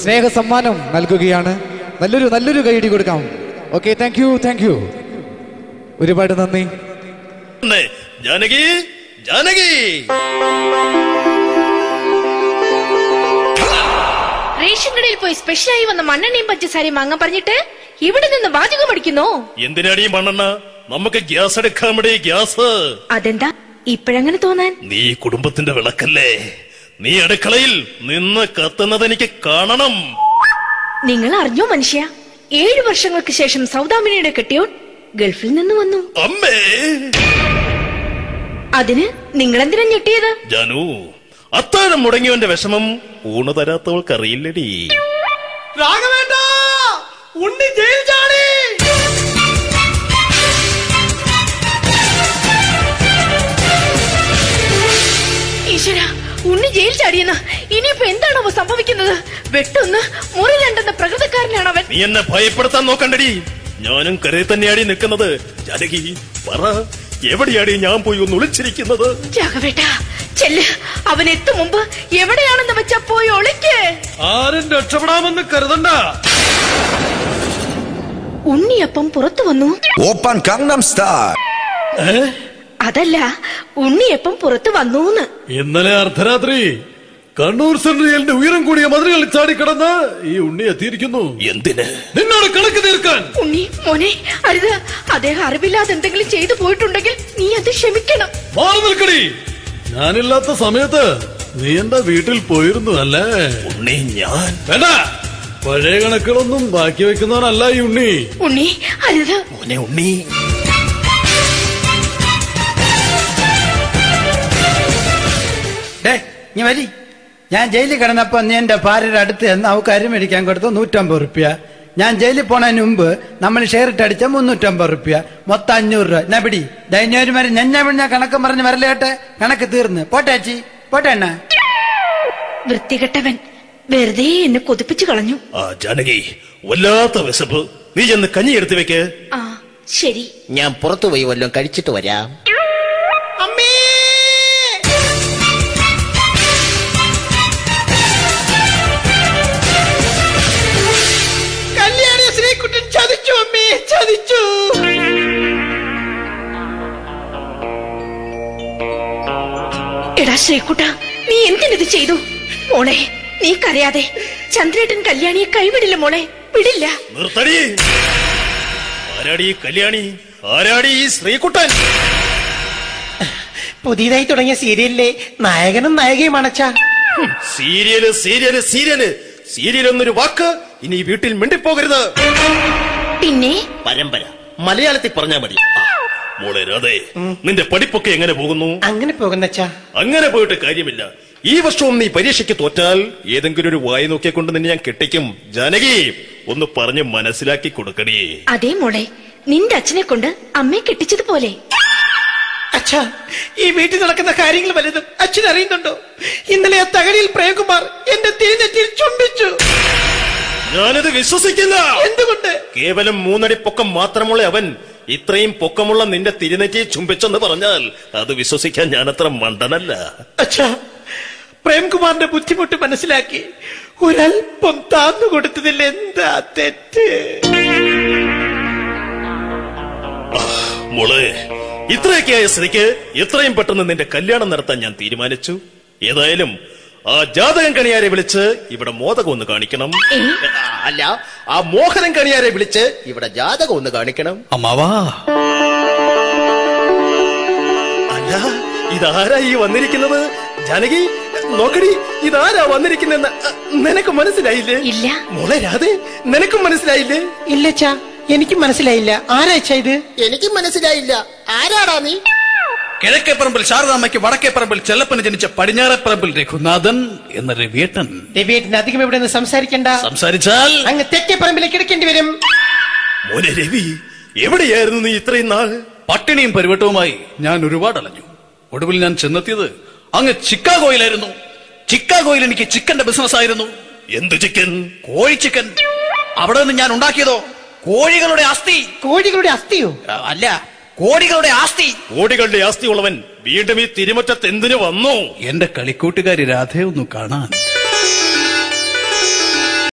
സ്നേഹ സമ്മാനം നൽകുകയാണ്. നല്ലൊരു കൈയടി കൊടുക്കാം. Okay, thank you. ഒരുപാട് നന്ദി. ജാനകി ജാനകി റേഷൻ കടയിൽ പോയി സ്പെഷ്യലായി വന്ന മണ്ണെണ്ണയും പഞ്ചസാരയും വാങ്ങാൻ പറഞ്ഞിട്ട് ഇവിടെ നിന്ന് വാചകം അടിക്കുന്നു. എന്തിനാടി മണ്ണെണ്ണ? നമുക്ക് ഗ്യാസ് എടുക്കാമടേ, ഗ്യാസ്. അതെന്താ ഇപ്പഴങ്ങനെ തോന്നാൻ? നീ കുടുംബത്തിന്റെ വിളക്കല്ലേ. നീ അടുക്കളയിൽ നിന്ന് കത്തുന്നത് എനിക്ക് കാണണം. നിങ്ങൾ അറിഞ്ഞോ മനുഷ്യ, 7 വർഷങ്ങൾക്ക് ശേഷം സൗദാമിനിയുടെ കെട്ടിയോൻ ഗൾഫിൽ നിന്ന് വന്നു. അമ്മേ, അതിന് നിങ്ങളെന്തിനാ ഞെട്ടിയത്? ജാനു, അത്താഴം മുടങ്ങിയവന്റെ വിഷമം ഊണ് തരാത്തവൾക്കറിയില്ലടി. രാഘവേട്ട, ഉണ്ണി ജയിൽ ചാടി. ഈശ്വര, ഉണ്ണി ജയിൽ ചാടിയെന്ന്. ഇനിയിപ്പോ എന്താണോ സംഭവിക്കുന്നത്? വെട്ടൊന്ന് മുറി രണ്ടെന്ന പ്രകൃതക്കാരനാണ് അവൻ. നീ എന്നെ ഭയപ്പെടുത്താൻ നോക്കണ്ടടി. ഞാനും കരയിൽ തന്നെയാടി നിൽക്കുന്നത്. ജാനകി പറ, എവിടെയാടി ഞാൻ പോയി ഒന്ന് ഒളിച്ചിരിക്കുന്നത്? രാഘവേട്ട ചെല്ല്, അവൻ എത്തും മുമ്പ് എവിടെയാണെന്ന് വെച്ചാ പോയി ഒളിക്ക്. ആരും രക്ഷപ്പെടാമെന്ന് കരുതണ്ട. ഉണ്ണിയപ്പം പുറത്തു വന്നു. Open Gangnam style. അതല്ല, ഉണ്ണിയപ്പം പുറത്തു വന്നൂന്ന്. ഇന്നലെ അർദ്ധരാത്രി കണ്ണൂർ സെൻട്രലിന്റെ ഉയരം കൂടിയ മതിലുകൾ ചാടിക്കടന്ന് ഈ ഉണ്ണി എത്തിയിരിക്കുന്നു. എന്തിന്? നിന്നോട് കണക്ക് തീർക്കാൻ. ഉണ്ണി മോനെ, അരുത്. അദ്ദേഹം അറിവില്ലാതെ എന്തെങ്കിലും ചെയ്തു പോയിട്ടുണ്ടെങ്കിൽ നീ അത് ക്ഷമിക്കണം. മാറി നിൽക്കടി. ഞാനില്ലാത്ത സമയത്ത് നീ എന്റെ വീട്ടിൽ പോയിരുന്നു അല്ലേ? ഉണ്ണി, ഞാൻ വേണ്ട. പഴയ കണക്കുകളൊന്നും ബാക്കി വെക്കുന്നവനല്ല ഈ ഉണ്ണി. ഉണ്ണി അരുത്. മോനെ ഉണ്ണി, നീ വരി. ഞാൻ ജയിലിൽ കിടന്നപ്പോ നീ എന്റെ ഭാര്യയുടെ അടുത്ത് എന്ന് അവക്ക് അരി മേടിക്കാൻ കൊടുത്തു 150 റുപ്യ. ഞാൻ ജയിലിൽ പോണതിന് മുമ്പ് നമ്മൾ ഷെയർ ഇട്ടടിച്ച 350 റുപ്യ, മൊത്തം 500 രൂപ. ഞാൻ പിടി ദൈന്യവരുമാര് ഞാൻ കണക്ക് പറഞ്ഞ് വരലേട്ടെ. കണക്ക് തീർന്ന് പോട്ടെ അച്ചി, പോട്ടെ എണ്ണ. വൃത്തികെട്ടവൻ വെറുതെ എന്നെ കൊതിപ്പിച്ചു കളഞ്ഞു. ജാനകി, വല്ലാത്ത വിശപ്പ്. നീ ചെന്ന് കഞ്ഞി എടുത്തു വെക്ക്. ആ ശരി. ഞാൻ പുറത്തുപോയി വല്ലതും കഴിച്ചിട്ട് വരാം. അമ്മേ, കല്യാണി ശ്രീകുട്ടൻ ചതിച്ചു. അമ്മേ, ചതിച്ചു. എടാ ശ്രീകുട്ട, നീ എന്തിനിത് ചെയ്തു? മോളെ, നീ കരയാതെ. ചന്ദ്രേട്ടൻ കല്യാണിയെ കൈവിടില്ല മോളെ, വിടില്ല. നിർത്തടി. ആരാടി കല്യാണി? ആരാടി ഈ ശ്രീകുട്ടൻ? പുതിയതായി തുടങ്ങിയ സീരിയലിലെ നായകനും നായികയും അണച്ച. സീരിയല് സീരിയല് സീരിയല് സീരിയൽ എന്നൊരു വാക്ക് ഇനി വീട്ടിൽ മിണ്ടിപ്പോകരുത്. പിന്നെ പരമ്പര മലയാളത്തിൽ പറഞ്ഞാ മതി. മോളെ രാധേ, നിന്റെ പഠിപ്പൊക്കെ എങ്ങനെ പോകുന്നു? അങ്ങനെ പോകുന്നച്ചാ. അങ്ങനെ പോയിട്ട് കാര്യമില്ല. ഈ വർഷവും നീ പരീക്ഷയ്ക്ക് തോറ്റാൽ ഏതെങ്കിലും ഒരു വായി നോക്കിക്കൊണ്ട് നിന്നെ ഞാൻ കെട്ടിക്കും. ജാനകി, ഒന്ന് പറഞ്ഞ് മനസ്സിലാക്കി കൊടുക്കണേ. അതേ മോളെ, നിന്റെ അച്ഛനെ കൊണ്ട് അമ്മയെ കെട്ടിച്ചതുപോലെ. അച്ഛാ, ഈ വീട്ടിൽ നടക്കുന്ന കാര്യങ്ങൾ വലുതും അച്ഛൻ അറിയുന്നുണ്ടോ? ഇന്നലെ ആ തകഴിയിൽ പ്രേംകുമാർ എന്റെ തിരിനെറ്റിയിൽ ചുംബിച്ചു. ഞാനത് വിശ്വസിക്കില്ല. എന്തുകൊണ്ട്? കേവലം 3 അടി പൊക്കം മാത്രമുള്ള അവൻ ഇത്രയും പൊക്കമുള്ള നിന്റെ തിരുനെറ്റിയെ ചുംബിച്ചെന്ന് പറഞ്ഞാൽ അത് വിശ്വസിക്കാൻ ഞാനത്ര മണ്ടനല്ല. അച്ഛാ, പ്രേംകുമാറിന്റെ ബുദ്ധിമുട്ട് മനസ്സിലാക്കി ഒരൽപ്പം താന്നു കൊടുത്തതിൽ എന്താ തെറ്റ്? മോളെ, ഇത്രയൊക്കെയായ സ്ഥിതിക്ക് എത്രയും പെട്ടെന്ന് നിന്റെ കല്യാണം നടത്താൻ ഞാൻ തീരുമാനിച്ചു. ഏതായാലും ആ ജാതകം കണിയാരെ വിളിച്ച് ഇവിടെ മോദകം ഒന്ന് കാണിക്കണം. അല്ല, ആ മോഹനം കണിയാരെ വിളിച്ച് ഇവിടെ ജാതകം ഒന്ന് കാണിക്കണം. അമ്മാവാ, അല്ല, ഇതാരാ ഈ വന്നിരിക്കുന്നത്? ജാനകി നോക്കടി, ഇതാരാ വന്നിരിക്കുന്നെന്ന് നിനക്ക് മനസ്സിലായില്ലേ? ഇല്ല. മോളെ രാധേ, നിനക്കും മനസ്സിലായില്ലേ? ഇല്ലച്ചാ, എനിക്ക് മനസ്സിലായില്ല. ആരാച്ചാ ഇത്? എനിക്കും മനസ്സിലായില്ല. ആരാടാ നീ? കിഴക്കേപ്പറമ്പിൽ ശാരദാമ്മയ്ക്ക് വടക്കേപ്പറമ്പിൽ ചെല്ലപ്പന് ജനിച്ച പടിഞ്ഞാറേപ്പറമ്പിൽ രഘുനാഥൻ എന്ന രവിയേട്ടൻ. രവിയേട്ടൻ അധികം ഇവിടെ നിന്ന് സംസാരിക്കണ്ട. സംസാരിച്ചാൽ അങ്ങ് തെക്കേപ്പറമ്പിലേക്ക് എടുക്കേണ്ടി വരും. മോനെ രവി, എവിടെയായിരുന്നു നീ ഇത്രയും നാൾ? പട്ടിണിയും പരിവട്ടവുമായി ഞാൻ ഒരുപാട് അലഞ്ഞു. ഒടുവിൽ ഞാൻ ചെന്നെത്തിയത് അങ്ങ് ചിക്കാഗോയിലായിരുന്നു. ചിക്കാഗോയിൽ എനിക്ക് ചിക്കന്റെ ബിസിനസ് ആയിരുന്നു. എന്ത് ചിക്കൻ? കോഴി ചിക്കൻ. അവിടെ നിന്ന് ഞാൻ ഉണ്ടാക്കിയതോ കോഴികളുടെ അസ്ഥി. കോഴികളുടെ അസ്ഥിയോ? അല്ല, കോടികളുടെ ആസ്തി. കോടികളുടെ ആസ്തി ഉള്ളവൻ വീണ്ടും ഈ തിരുമുറ്റത്ത് എന്തിനു വന്നു? എന്റെ കളിക്കൂട്ടുകാരി രാധയെ ഒന്ന് കാണാൻ.